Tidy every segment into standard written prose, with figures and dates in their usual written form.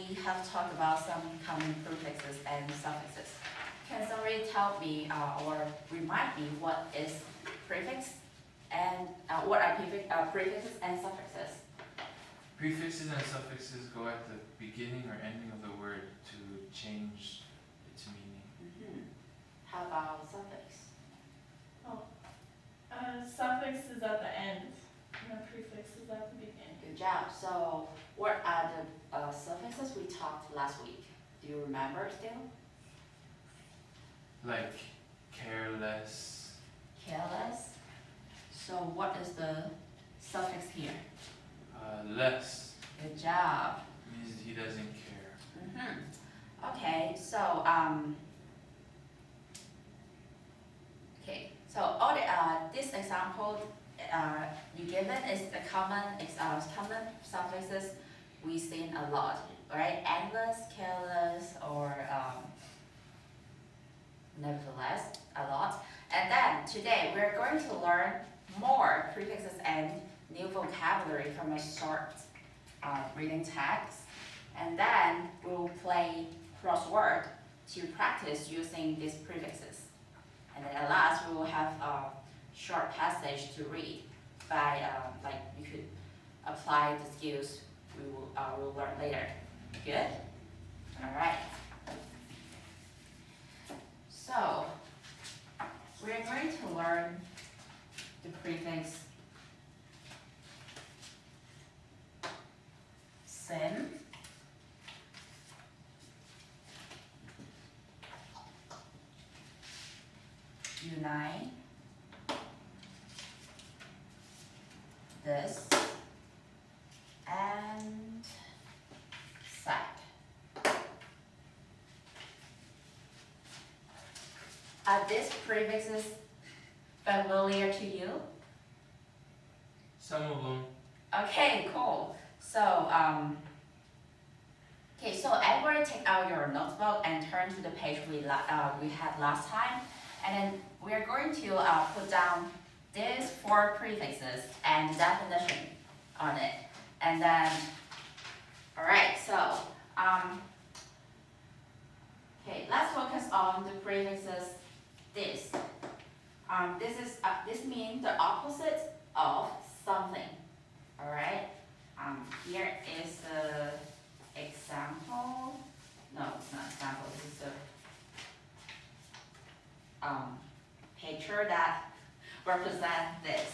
we have talked about some common prefixes and suffixes. Can somebody tell me or remind me what is prefix and what are prefixes and suffixes? Prefixes and suffixes go at the beginning or ending of the word to change its meaning. How about suffix? Suffix is at the end, and the prefix is at the beginning. Good job. So what are the suffixes we talked last week? Do you remember still? Like careless. Careless. So what is the suffix here? Less. Good job. Means he doesn't care. Okay, so all this example you given is the common suffixes we seen a lot, right? Endless, careless, or nevertheless, a lot. And then today we're going to learn more prefixes and new vocabulary from a short reading text. And then we'll play crossword to practice using these prefixes. And then at last we will have a short passage to read by like you could apply the skills we'll learn later. Good? All right. So we're going to learn the prefix sim, unite, this, and sack. Are these prefixes familiar to you? Some of them. Okay, cool. So, so everybody take out your notebook and turn to the page we had last time. And then we are going to put down these 4 prefixes and definition on it. And then, all right, so, let's focus on the prefixes this. This means the opposite of something. All right. Here is the example. No, it's not example. This is the picture that represents this.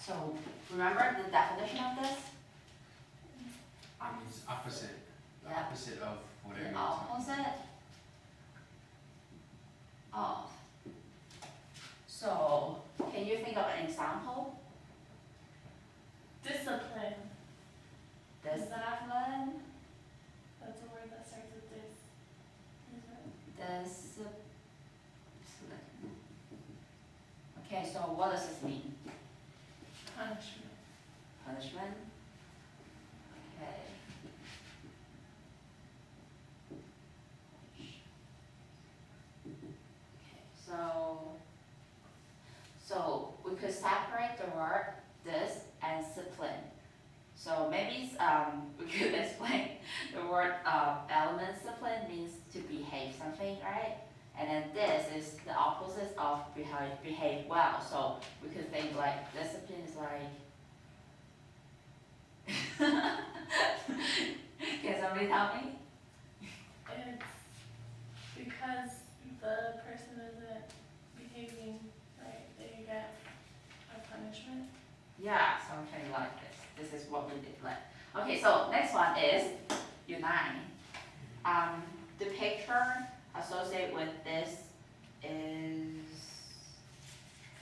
So remember the definition of this? Means opposite. The Yeah. opposite of whatever. The opposite of. So can you think of an example? Discipline. Discipline. That's a word that starts with dis. Discipline. Okay, so what does this mean? Punishment. Punishment. Okay. So we could separate the word this and discipline. So maybe we could explain the word element discipline means to behave something, right? And then this is the opposite of behave well. So we could think like discipline is like can somebody tell me? It's because the person isn't behaving right, they get a punishment. Yeah, something like this. This is what we did. Okay, so next one is unite. The picture associated with this is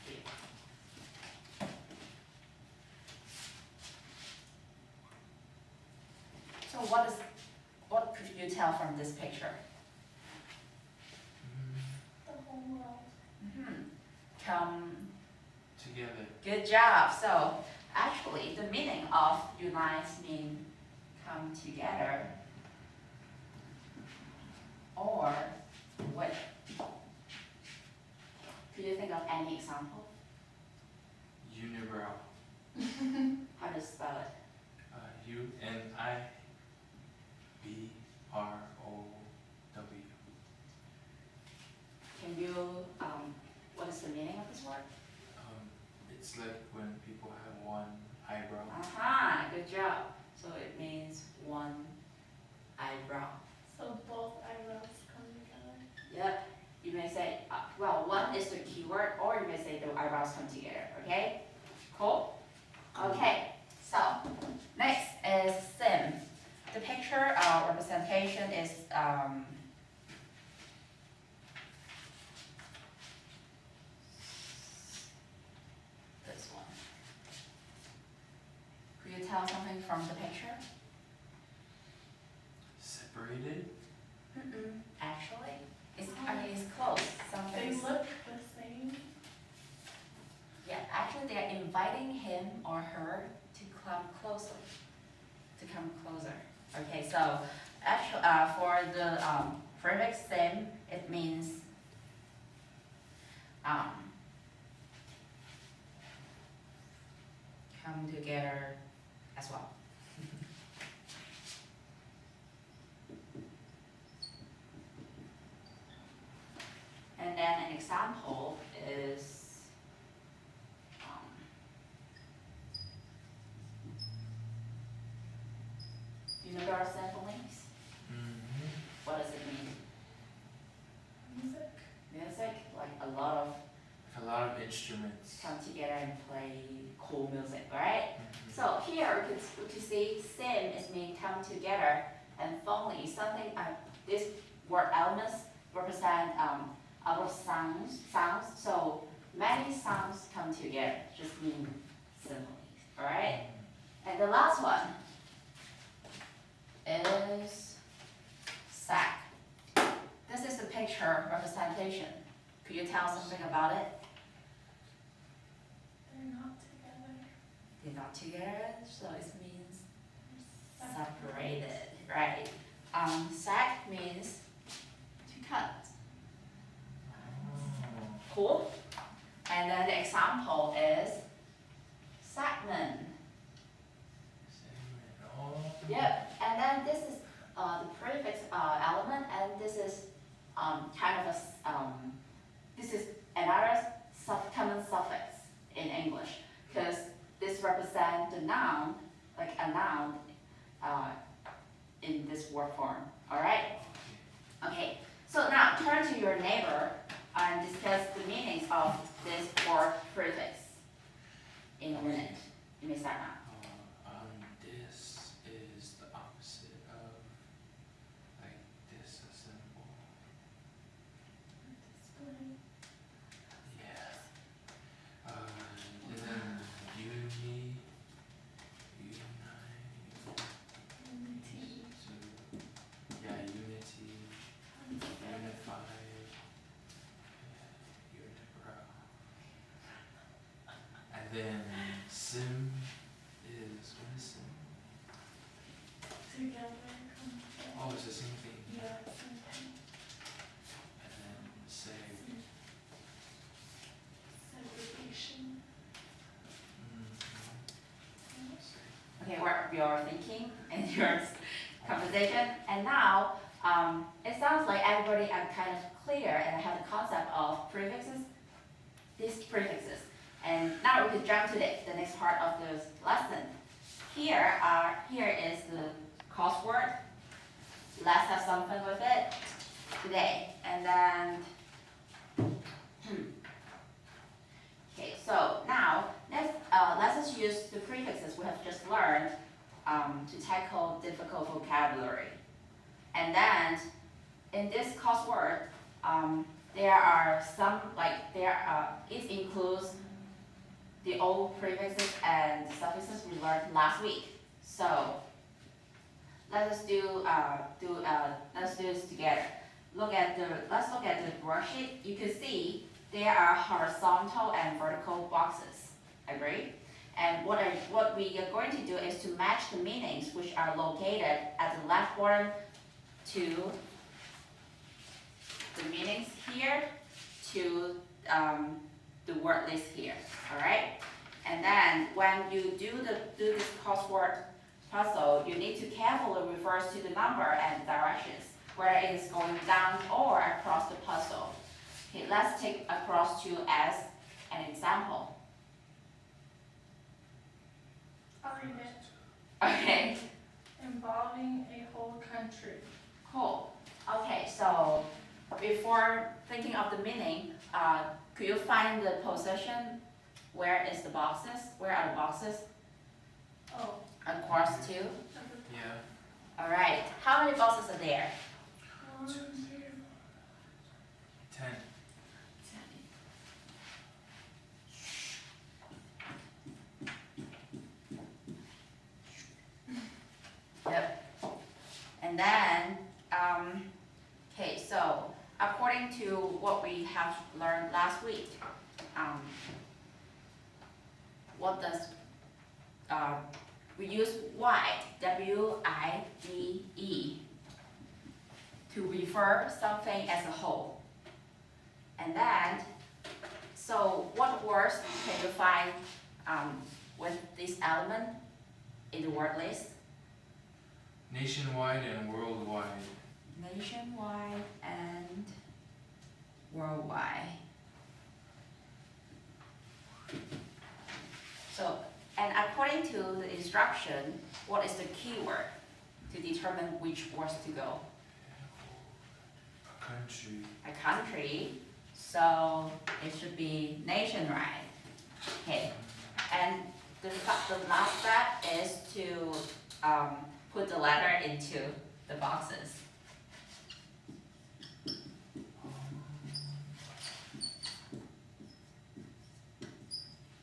here. So what could you tell from this picture? The whole world. Come Together. Good job. So actually the meaning of unite means come together or with. Could you think of any example? unibrow. How to spell it? UNIBROW. Can you, what is the meaning of this word? It's like when people have one eyebrow. Aha, good job. So it means one eyebrow. So both eyebrows come together. Yep. You may say, well, one is the keyword, or you may say the eyebrows come together, okay? Cool? Okay, so next is sim. The picture representation is this one. Could you tell something from the picture? Separated. Actually, it's close. They Something's, look the same. yeah, actually they're inviting him or her to come closer. Okay, so actually, for the prefix sim, it means come together as well. And then an example is do you know there are scaffoldings? What does it mean? Music. Music, like a lot of Instruments. come together and play cool music, right? So here we could see sim is mean come together, and phonely something. This word elements represent a lot of sounds. So many sounds come together, just mean symphonies, all right? And the last one is sack. This is the picture representation. Could you tell something about it? They're not together. They're not together, so it means They're separated, right? Sack means to cut. Cool. And then the example is segment. Yep. And then this is the prefix element, and this is kind of a this is another common suffix in English, because this represents the noun, like a noun in this word form. All right. Okay. So now turn to your neighbor and discuss the meanings of this word prefix in a minute. You may start now. This is the opposite of like disassemble. display. Yeah. And then unity. Unity. So, yeah, unity. Unified. Unibrow. And then sim is what is sim? Together. Come together. Oh, it's the same thing. Yeah, same thing. And then seg. Segregation. Seg. Okay, what you're thinking and your conversation. And now, it sounds like everybody are kind of clear and have the concept of prefixes, these prefixes. And now we could jump to the next part of this lesson. Here is the crossword. Let's have some fun with it today. And then, okay, so now let's just use the prefixes we have just learned to tackle difficult vocabulary. And then in this crossword, there are some it includes the old prefixes and suffixes we learned last week. So let's do this together. Let's look at the worksheet. You can see there are horizontal and vertical boxes. Agree? And what we are going to do is to match the meanings which are located at the left bottom to the meanings here to the word list here. All right? And then when you do this crossword puzzle, you need to carefully reverse to the number and directions, whether it is going down or across the puzzle. Okay, let's take across 2 as an example. I'll read it. Okay, Involving a whole country. cool. Okay, so before thinking of the meaning, could you find the position? Where is the boxes? Where are the boxes? Oh. Across 2? Yeah. Alright, how many boxes are there? 1, 2, 10. Yep. And then, okay, so according to what we have learned last week, what does, we use wide, W-I-D-E, to refer something as a whole. And then, so what words can you find with this element in the word list? Nationwide and worldwide. Nationwide and worldwide. So, and according to the instruction, what is the keyword to determine which words to go? A country. A country, so it should be nationwide. Okay, and the last step is to put the letter into the boxes.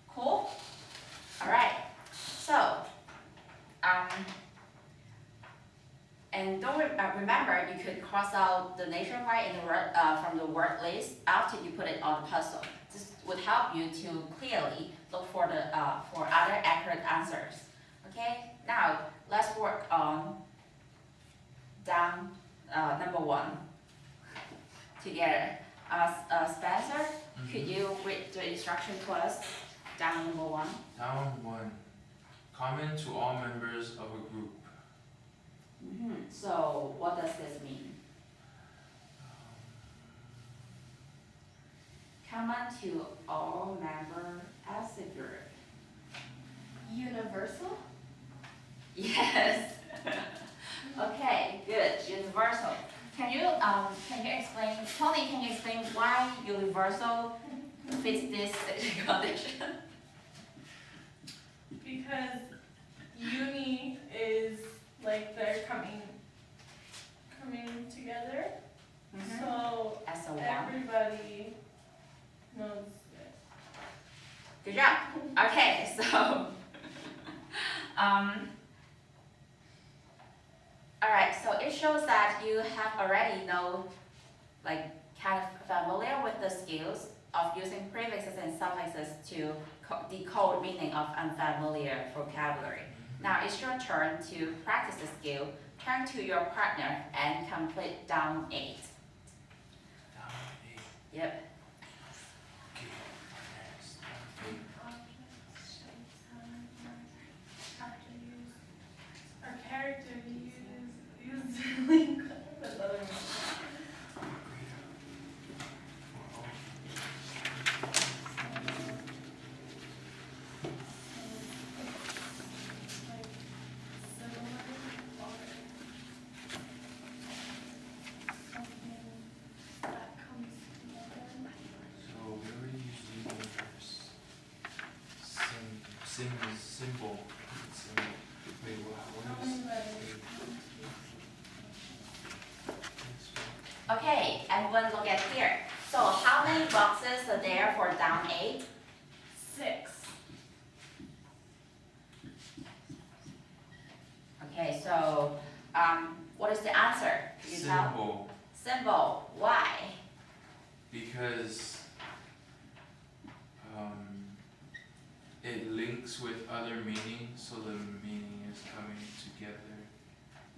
Cool? Alright, so, and don't remember, you could cross out the nationwide in the word, from the word list after you put it on the puzzle. This would help you to clearly look for the for other accurate answers. Okay, now let's work on down number 1 together. Spencer, could you read the instruction to us? Down number 1. Down 1. Common to all members of a group. So what does this mean? Common to all members as a group. Universal? Yes. Okay, good. Universal. Can you explain, Tony? Can you explain why universal fits this condition? Because uni is like they're coming together. So As a one. everybody knows it. Good job. Okay, so alright, so it shows that you have already kind of familiar with the skills of using prefixes and suffixes to decode meaning of unfamiliar vocabulary. Now it's your turn to practice the skill. Turn to your partner and complete down 8. Down 8. Yep. Okay. Next. Down 8. Objects, shapes, attributes, or character used to link with other ones. Symbol. Wait, what is Okay, everyone look at here. So how many boxes are there for down 8? 6. Okay, so what is the answer? Can you tell? symbol? Symbol. Why? Because it links with other meanings, so the meaning is coming together.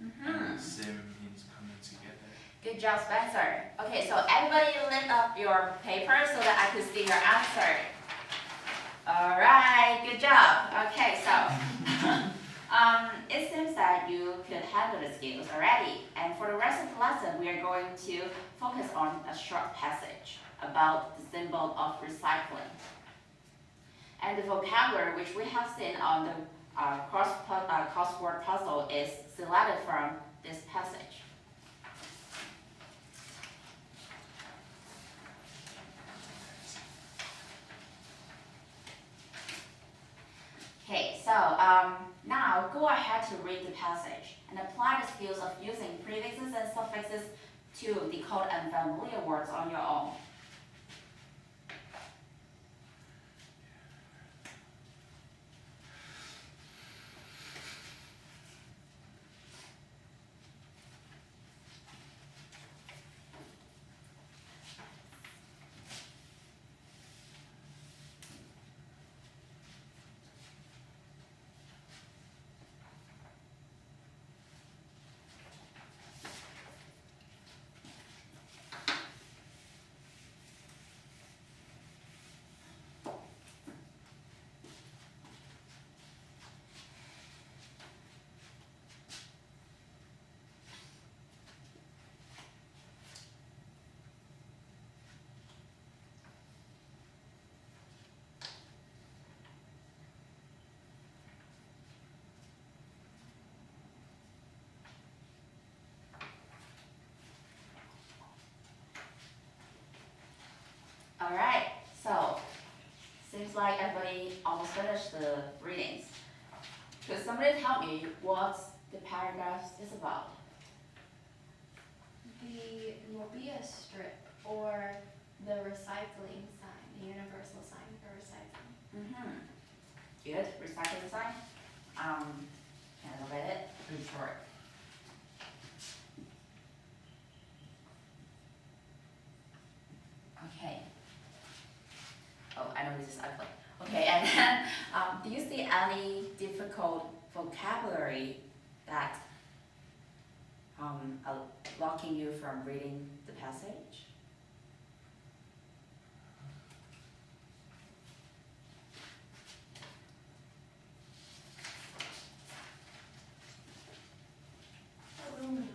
And sim means coming together. Good job, Spencer. Okay, so everybody lift up your paper so that I could see your answer. Alright, Good job. Okay, so it seems that you could handle the skills already. And for the rest of the lesson, we are going to focus on a short passage about the symbol of recycling. And the vocabulary which we have seen on the crossword puzzle is selected from this passage. Okay, so now go ahead to read the passage and apply the skills of using prefixes and suffixes to decode unfamiliar words on your own. All right, so seems like everybody almost finished the readings. Could somebody tell me what the paragraph is about? The Mobius strip, or the recycling sign, the universal sign for recycling. Good, recycling sign. Can I look at it? Pretty short. Okay. Oh, I know this is ugly. Okay, and then do you see any difficult vocabulary that blocking you from reading the passage? Aluminum.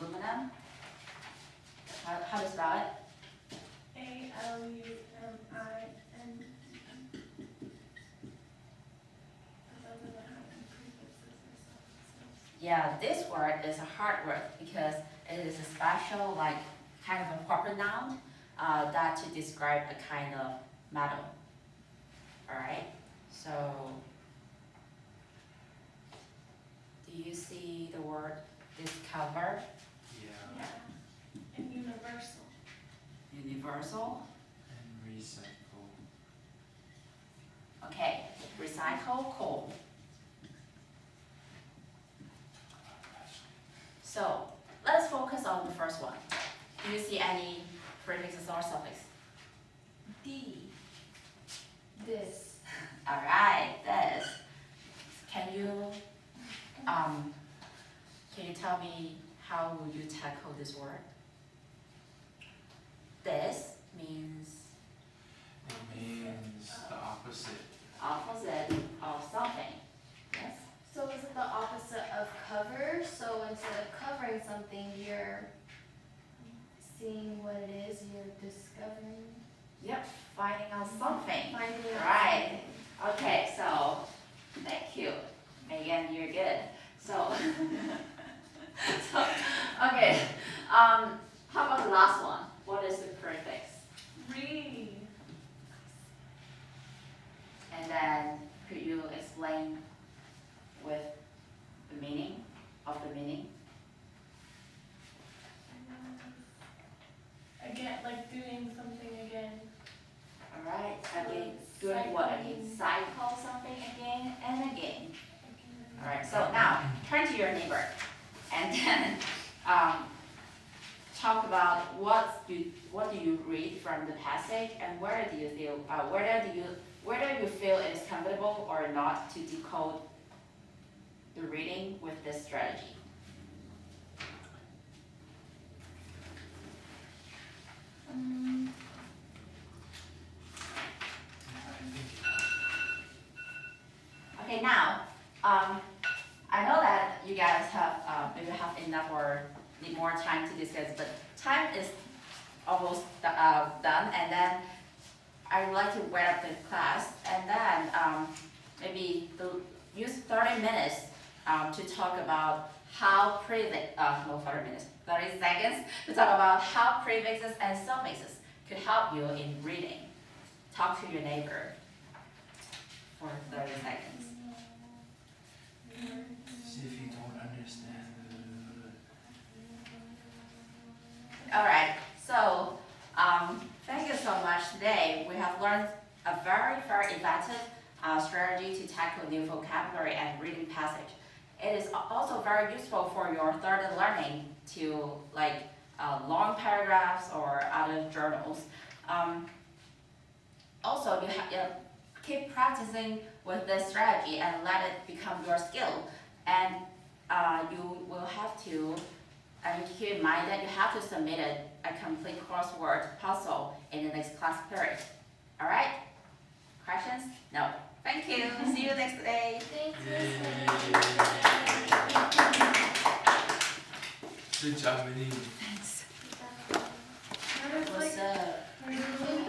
Aluminum? How do you spell it? ALUMIN. Yeah, this word is a hard word because it is a special, like, kind of a proper noun that to describe a kind of metal. Alright, so do you see the word discover? Yeah. And universal. Universal? And recycle. Okay, recycle, cool. So let's focus on the first one. Do you see any prefixes or suffix? D. This. Alright, this. Can you tell me how will you tackle this word? This means It means the opposite. opposite of something. Yes? So is it the opposite of cover? So instead of covering something, you're seeing what it is, you're discovering, Yep, finding out something. finding out Right. something. Okay, so thank you. Megan, you're good. So, okay. How about the last one? What is the prefix? Re. And then could you explain with the meaning of the meaning? Again, like doing something again. Alright, again, doing what again? Cycle something again and again. Alright, so now turn to your neighbor and then talk about what do you read from the passage and where do you feel it is comfortable or not to decode the reading with this strategy. Okay, now, I know that you guys have, maybe have enough or need more time to discuss, but time is almost done, and then I would like to wrap up the class, and then maybe use 30 minutes to talk about how no 30 minutes, 30 seconds to talk about how prefixes and suffixes could help you in reading. Talk to your neighbor for 30 seconds. See if you don't understand. All right, so thank you so much. Today we have learned a very, very effective strategy to tackle new vocabulary and reading passage. It is also very useful for your third learning to like long paragraphs or other journals. Also, keep practicing with this strategy and let it become your skill. And you will have to, and keep in mind that you have to submit a complete crossword puzzle in the next class period. All right? Questions? No. Thank you. See you next day. Thank you. Good job, Minnie. Thanks. What's up?